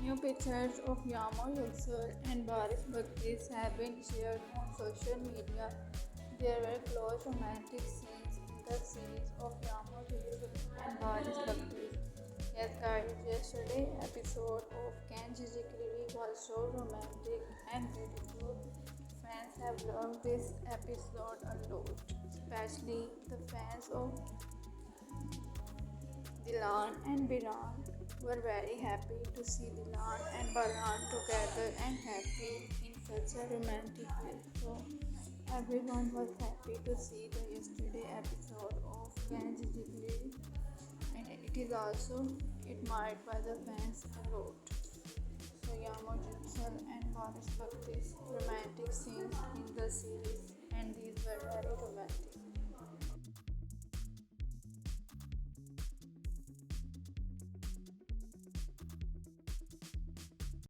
New pictures of Yağmur Yüksel and Baris Baktas have been shared on social media. There were close romantic scenes in the series of Yağmur Yüksel and Baris Baktas. Yes, guys, yesterday's episode of Can Çiçekleri was so romantic and beautiful. Fans have loved this episode a lot, especially the fans of Dilan and Biran were very happy to see Dilan and Baran together and happy in such a romantic way. So everyone was happy to see the yesterday episode of Can Çiçekleri, and it is also admired by the fans a lot. So Yağmur Yüksel and Baris Baktas romantic scenes in the series, and these were very romantic.